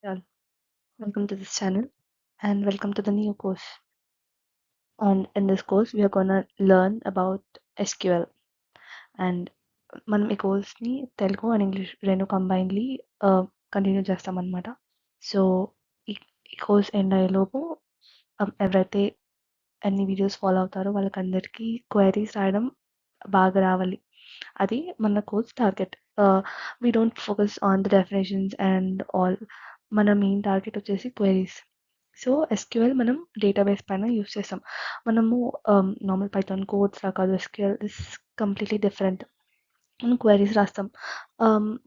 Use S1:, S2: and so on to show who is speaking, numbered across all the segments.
S1: Yeah, welcome to this channel and welcome to the new course. And in this course, we are gonna learn about SQL. And మనం ఈ కోర్స్ని Telugu and English రెండు combinedly continue చేస్తామన్నమాట. So ఈ ఈ course end అయ్యేలోపు ఎవరైతే అన్ని videos follow అవుతారో వాళ్ళకందరికీ క్వైరీస్ రాయడం బాగా రావాలి. అది మన course target. We don't focus on the definitions and all. మన మెయిన్ టార్గెట్ వచ్చేసి క్వైరీస్. సో ఎస్క్యూఎల్ మనం డేటాబేస్ పైన యూస్ చేస్తాం. మనము నార్మల్ పైథాన్ కోడ్స్ లా కాదు. SQL is completely different. మనం క్వైరీస్ రాస్తాం.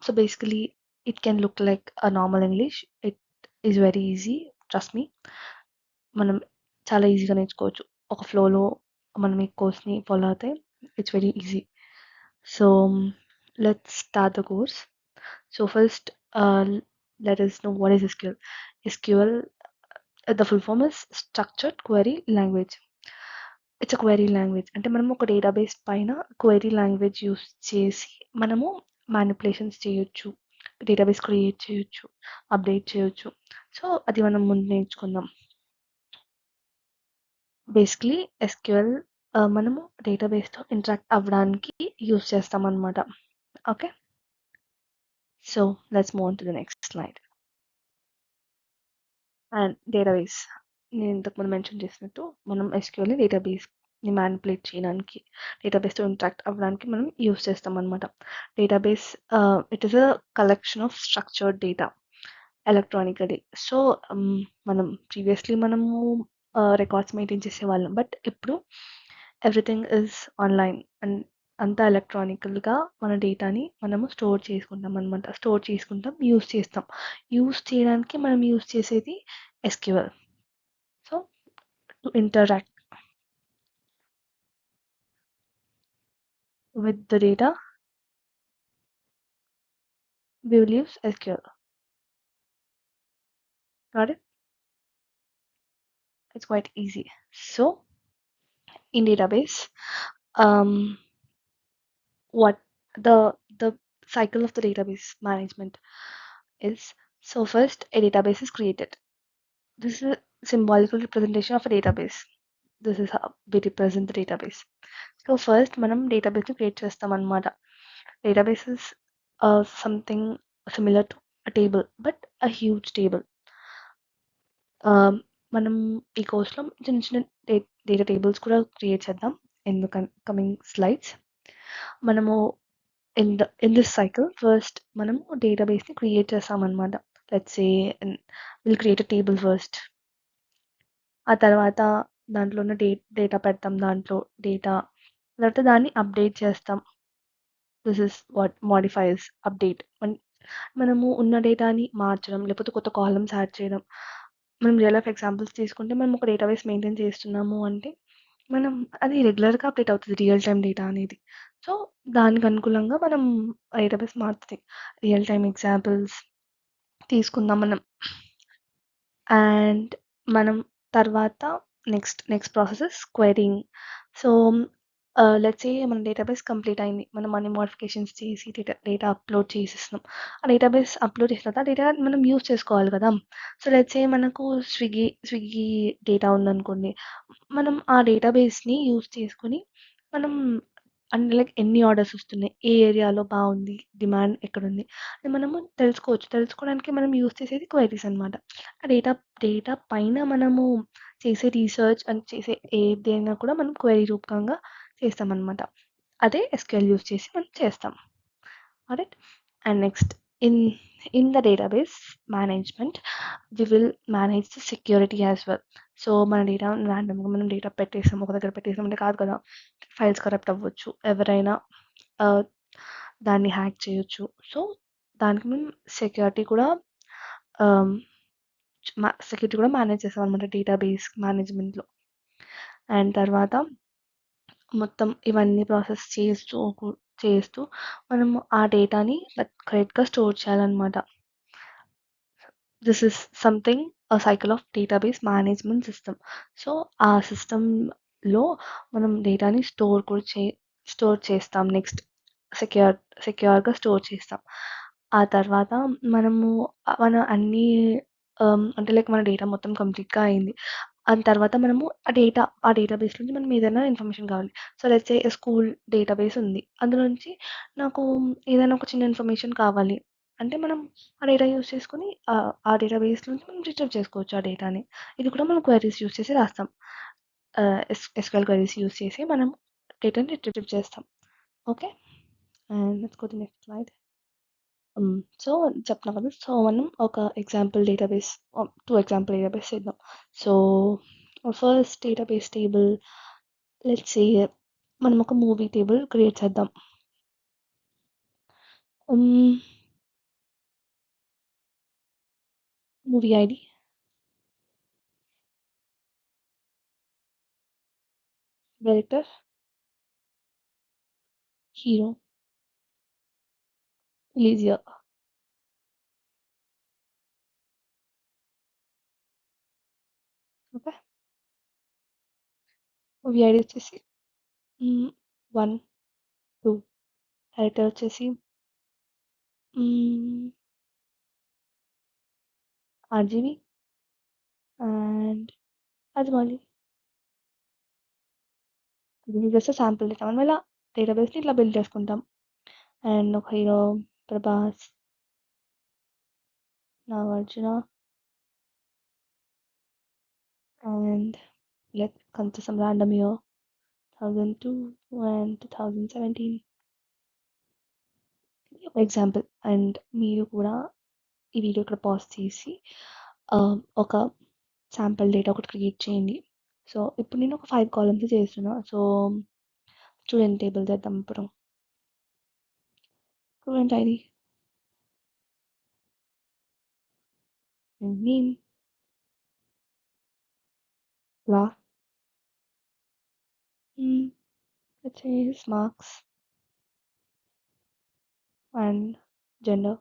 S1: So basically it can look like a normal English. It is very easy, trust me. మనం చాలా ఈజీగా నేర్చుకోవచ్చు. ఒక ఫ్లోలో మనం ఈ కోర్స్ని ఫాలో అయితే it's very easy. So let's start the course. So first let us know what is SQL. SQL, the full form is Structured Query Language. It's a query language. అంటే మనం ఒక డేటాబేస్ పైన క్వెరీ లాంగ్వేజ్ యూస్ చేసి మనము manipulations చేయొచ్చు, database create చేయొచ్చు, update చేయొచ్చు. So అది మనం ముందు నేర్చుకుందాం. బేసిక్లీ ఎస్క్యూఎల్ మనము డేటాబేస్తో ఇంటరాక్ట్ అవ్వడానికి యూస్ చేస్తాం అన్నమాట. Okay, so let's move on to the next slide. And database, నేను ఇంతకుముందు మెన్షన్ చేసినట్టు మనం ఎస్క్యూఎల్ని డేటాబేస్ని మ్యానిపులేట్ చేయడానికి, డేటాబేస్తో ఇంటరాక్ట్ అవ్వడానికి మనం యూస్ చేస్తాం అనమాట. Database it is a collection of structured data electronically. So మనం ప్రీవియస్లీ మనము రికార్డ్స్ మెయింటైన్ చేసేవాళ్ళం, బట్ ఇప్పుడు ఎవ్రీథింగ్ ఇస్ ఆన్లైన్ అండ్ అంతా ఎలక్ట్రానికల్గా మన డేటాని మనము స్టోర్ చేసుకుంటాం అనమాట. స్టోర్ చేసుకుంటాం, యూస్ చేస్తాం. యూస్ చేయడానికి మనం యూస్ చేసేది SQL. So to interact with the data, we will use SQL. Got it? It's quite easy. So in database, what the cycle of the database management is. So first a database is created. This is a symbolical representation of a database. This is how we represent the database. So first మనం database ని create చేస్తాం అన్నమాట. Database is something similar to a table, but a huge table. మనం ఈ కోర్స్లో చిన్న చిన్న data tables కూడా క్రియేట్ చేద్దాం ఇన్ ద కమింగ్ స్లైడ్స్. మనము ఇన్ దిస్ సైకిల్ ఫస్ట్ మనము డేటాబేస్ని క్రియేట్ చేస్తామన్నమాట. Let's say will create a table first. ఆ తర్వాత దాంట్లో ఉన్న డేటా పెడతాం, దాంట్లో డేటా తర్వాత దాన్ని అప్డేట్ చేస్తాం. This is what modifies update. మనము ఉన్న డేటాని మార్చడం, లేకపోతే కొత్త కాలమ్స్ యాడ్ చేయడం. మనం రియల్ లైఫ్ ఎగ్జాంపుల్స్ తీసుకుంటే మనం ఒక డేటాబేస్ మెయింటైన్ చేస్తున్నాము అంటే మనం అది రెగ్యులర్గా అప్డేట్ అవుతుంది, రియల్ టైం డేటా అనేది. సో దానికి అనుకూలంగా మనం డేటాబేస్ మారుతుంది. రియల్ టైం ఎగ్జాంపుల్స్ తీసుకుందాం మనం. అండ్ మనం తర్వాత next process is క్వెరీయింగ్. So let's say మన డేటాబేస్ కంప్లీట్ అయింది, మనం అన్ని మోడిఫికేషన్స్ చేసి డేటా అప్లోడ్ చేసేస్తున్నాం. ఆ డేటాబేస్ అప్లోడ్ చేసిన తర్వాత డేటా మనం యూస్ చేసుకోవాలి కదా. సో లెట్స్ సే మనకు స్విగ్గీ డేటా ఉందనుకోండి, మనం ఆ డేటాబేస్ని యూస్ చేసుకొని మనం అంటే లైక్ ఎన్ని ఆర్డర్స్ వస్తున్నాయి, ఏ ఏరియాలో బాగుంది, డిమాండ్ ఎక్కడుంది అది మనము తెలుసుకోవచ్చు. తెలుసుకోవడానికి మనం యూస్ చేసేది క్వైరీస్ అనమాట. ఆ డేటా పైన మనము చేసే రీసెర్చ్ అండ్ చేసే ఏదైనా కూడా మనం క్వైరీ రూపకంగా చేస్తామన్నమాట. అదే SQL యూస్ చేసి మనం చేస్తాం. Right. And next in the database management, we will manage the security as well. So మన డేటా ర్యాండమ్గా మనం డేటా పెట్టేసాం, ఒక దగ్గర పెట్టేసాం అంటే కాదు కదా. ఫైల్స్ కరప్ట్ అవ్వచ్చు, ఎవరైనా దాన్ని హ్యాక్ చేయొచ్చు. సో దానికి మేము సెక్యూరిటీ కూడా మేనేజ్ చేస్తాం అనమాట డేటాబేస్ మేనేజ్మెంట్లో. అండ్ తర్వాత మొత్తం ఇవన్నీ ప్రాసెస్ చేస్తూ మనము ఆ డేటాని కరెక్ట్గా స్టోర్ చేయాలన్నమాట. This is something a cycle of database management system. So ఆ సిస్టంలో మనం డేటాని స్టోర్ చేస్తాం. నెక్స్ట్ సెక్యూర్గా స్టోర్ చేస్తాం. ఆ తర్వాత మనము మన అన్నీ అంటే లైక్ మన డేటా మొత్తం కంప్లీట్‌గా అయింది. దాని తర్వాత మనము ఆ డేటాబేస్ నుంచి మనం ఏదైనా ఇన్ఫర్మేషన్ కావాలి. So, let's say school database ఉంది. అందులో నుంచి నాకు ఏదైనా ఒక చిన్న ఇన్ఫర్మేషన్ కావాలి. అంటే మనం ఆ డేటా యూజ్ చేసుకొని ఆ డేటాబేస్ నుంచి మనం రిట్రీవ్ చేసుకోవచ్చు ఆ డేటాని. ఇది కూడా మనం క్వెరీస్ యూజ్ చేసి రాస్తాం. ఎస్‌క్యూఎల్ క్వెరీస్ యూజ్ చేసి మనం డేటాని రిట్రీవ్ చేస్తాం. Okay. And let's go to next slide. So, చెప్తున్నా కదా! సో, మనం ఒక ఎగ్జాంపుల్ డేటాబేస్ 2 ఎగ్జాంపుల్ డేటాబేస్ చేద్దాం. So, first database table let's say మనం ఒక మూవీ టేబుల్ క్రియేట్ చేద్దాం. హ్మ్. Movie ID, director, hero, release year. Okay. Movie ID వచ్చేసి 1, 2. డైరెక్టర్ వచ్చేసి హ్మ్. RGV and Rajamouli. ఇది జస్ట్ శాంపుల్ డేటా. మనం ఇలా డేటాబేస్‌ని ఇట్లా బిల్డ్ చేసుకుంటాం. అండ్ ఒక hero 'Prabhas', 'Nagarjuna' and let's come to some random year 2002 and 2017 example. And మీరు కూడా ఈ వీడియో ఇక్కడ పాజ్ చేసి ఒక శాంపుల్ డేటా ఒకటి క్రియేట్ చేయండి. సో ఇప్పుడు నేను ఒక 5 కాలమ్స్ చేస్తున్నా. సో స్టూడెంట్ టేబుల్ చేద్దాం ఇప్పుడు. Student ID, name, class, let's say his marks and gender.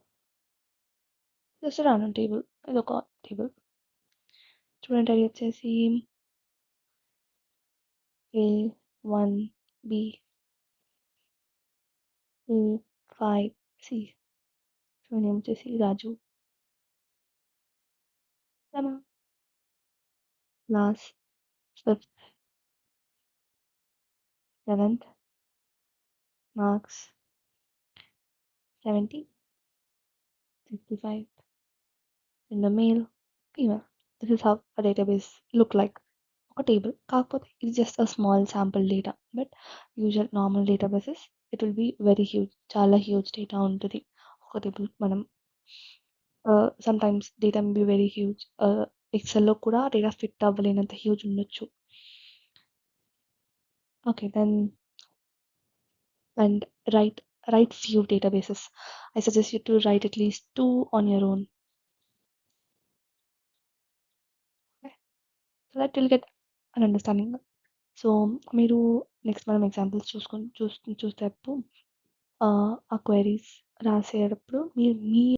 S1: Just రాను టేబుల్, ఇది ఒక టేబుల్. స్టూడెంట్ ఐడి వచ్చేసి A1B A5C. సో నేమ్ వచ్చేసి Raju. Rama. Class 5th, 7th, marks 70, 65. In the male, female. This is how a database look like. ఒక table కాకపోతే ఇది just a small sample data. But usual normal databases it will be very huge. చాలా huge data ఉంటుంది ఒక table. మనం sometimes data may be very huge. ఎక్సెల్‌లో కూడా data fit అవ్వలేనంత హ్యూజ్ ఉండొచ్చు. Okay. Then and write few databases. I suggest you to write at least 2 on your own. Okay? So that you'll get an understanding. So మీరు next మనం examples చూసుకొని చూసేటప్పుడు ఆ queries రాసేటప్పుడు మీరు మీ